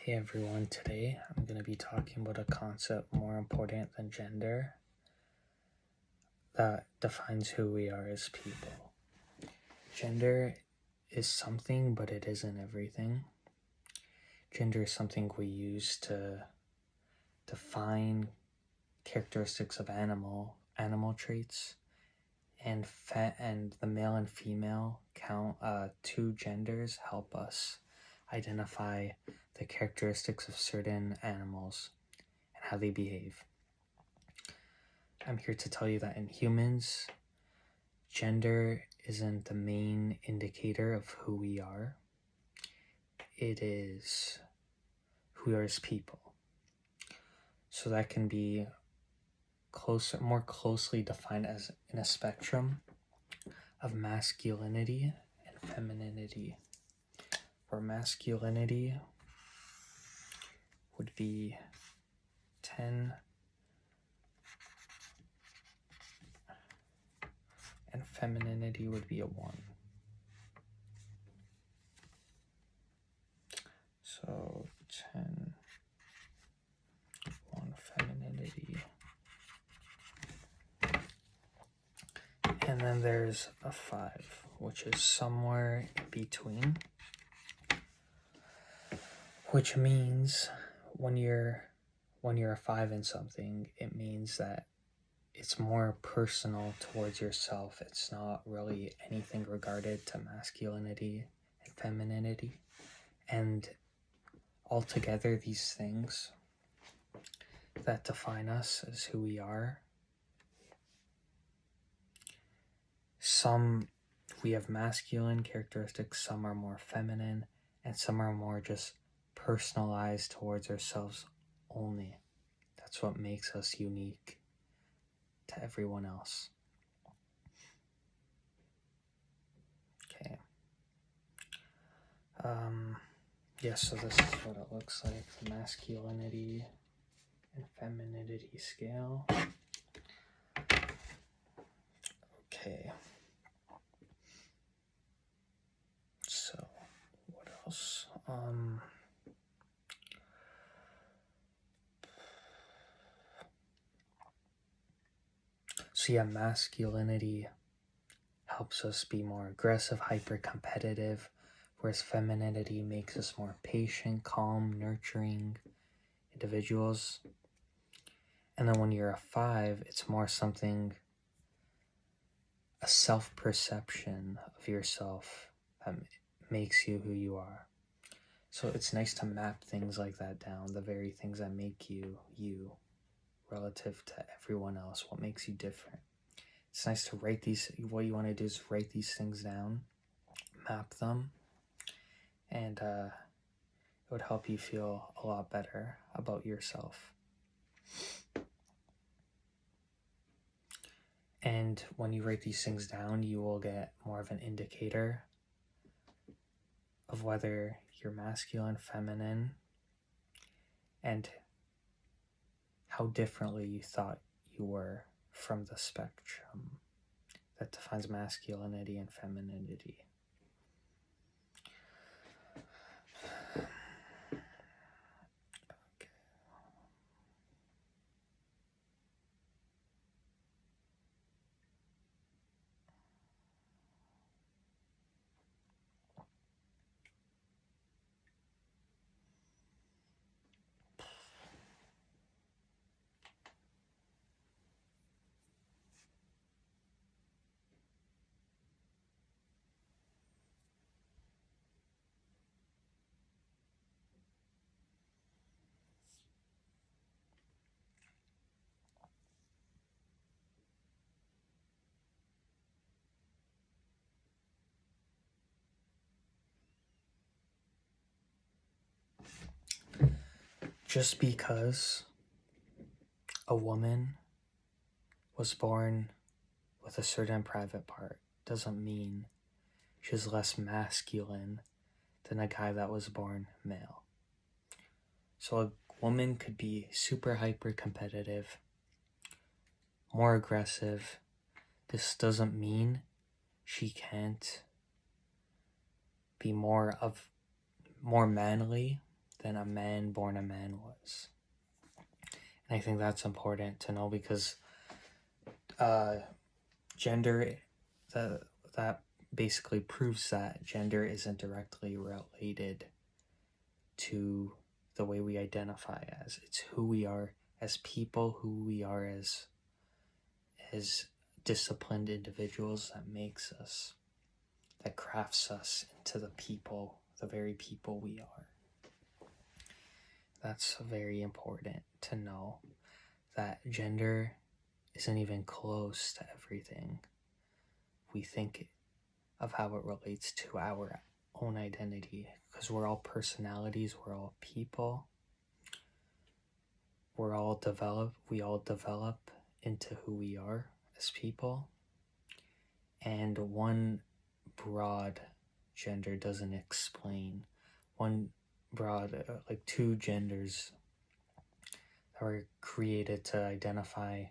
Hey everyone, today I'm going to be talking about a concept more important than gender that defines who we are as people. Gender is something, but it isn't everything. Gender is something we use to define characteristics of animal traits, and the male and female two genders help us identify the characteristics of certain animals and how they behave. I'm here to tell you that in humans, gender isn't the main indicator of who we are. It is who we are as people. So that can be more closely defined as in a spectrum of masculinity and femininity, where masculinity would be 10 and femininity would be a 1. So 10, 1 femininity. And then there's a 5, which is somewhere in between. Which means when you're a 5 in something, it means that it's more personal towards yourself. It's not really anything regarded to masculinity and femininity. And altogether, these things that define us as who we are, some we have masculine characteristics, some are more feminine, and some are more just personalized towards ourselves only. That's what makes us unique to everyone else. Okay. So this is what it looks like, the masculinity and femininity scale. Okay. So, what else? So yeah, masculinity helps us be more aggressive, hyper-competitive, whereas femininity makes us more patient, calm, nurturing individuals. And then when you're a 5, it's more a self-perception of yourself that makes you who you are. So it's nice to map things like that down, the very things that make you, you, relative to everyone else, what makes you different. It's nice to write what you want to do is write these things down, map them, and it would help you feel a lot better about yourself. And when you write these things down, you will get more of an indicator of whether you're masculine, feminine, and how differently you thought you were from the spectrum that defines masculinity and femininity. Just because a woman was born with a certain private part doesn't mean she's less masculine than a guy that was born male. So a woman could be super hyper competitive, more aggressive. This doesn't mean she can't be more manly than a man born a man was. And I think that's important to know because gender, that basically proves that gender isn't directly related to the way we identify as. It's who we are as people, who we are as disciplined individuals that makes us, that crafts us into the people, the very people we are. That's very important to know, that gender isn't even close to everything we think of how it relates to our own identity, because we're all personalities, we're all people, we all develop into who we are as people, and one broad gender doesn't explain one broad, like two genders that were created to identify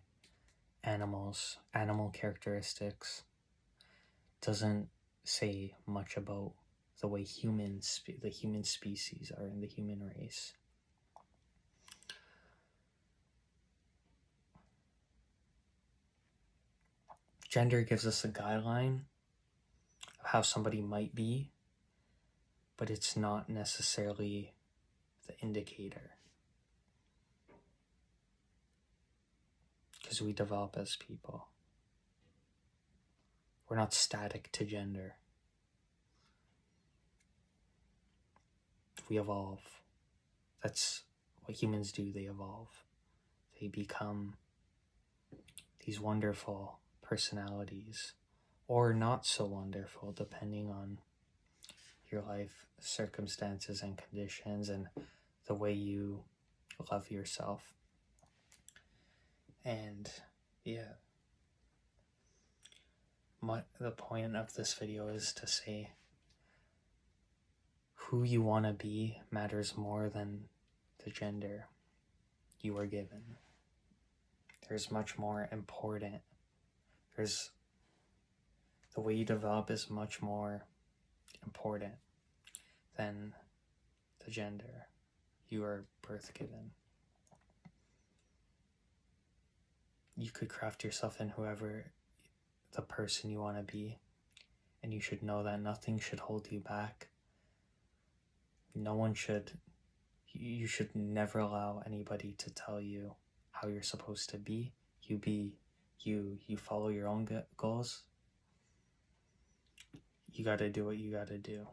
animals, animal characteristics, doesn't say much about the way the human species are in the human race. Gender gives us a guideline of how somebody might be, but it's not necessarily the indicator. Because we develop as people. We're not static to gender. We evolve. That's what humans do, they evolve. They become these wonderful personalities, or not so wonderful, depending on your life circumstances and conditions and the way you love yourself. And yeah, the point of this video is to say who you want to be matters more than the gender you are given. There's much more important. The way you develop is much more important than the gender you are birth given. You could craft yourself in whoever the person you want to be, and you should know that nothing should hold you back. You should never allow anybody to tell you how you're supposed to be. You be you. You follow your own goals. You gotta do what you gotta do.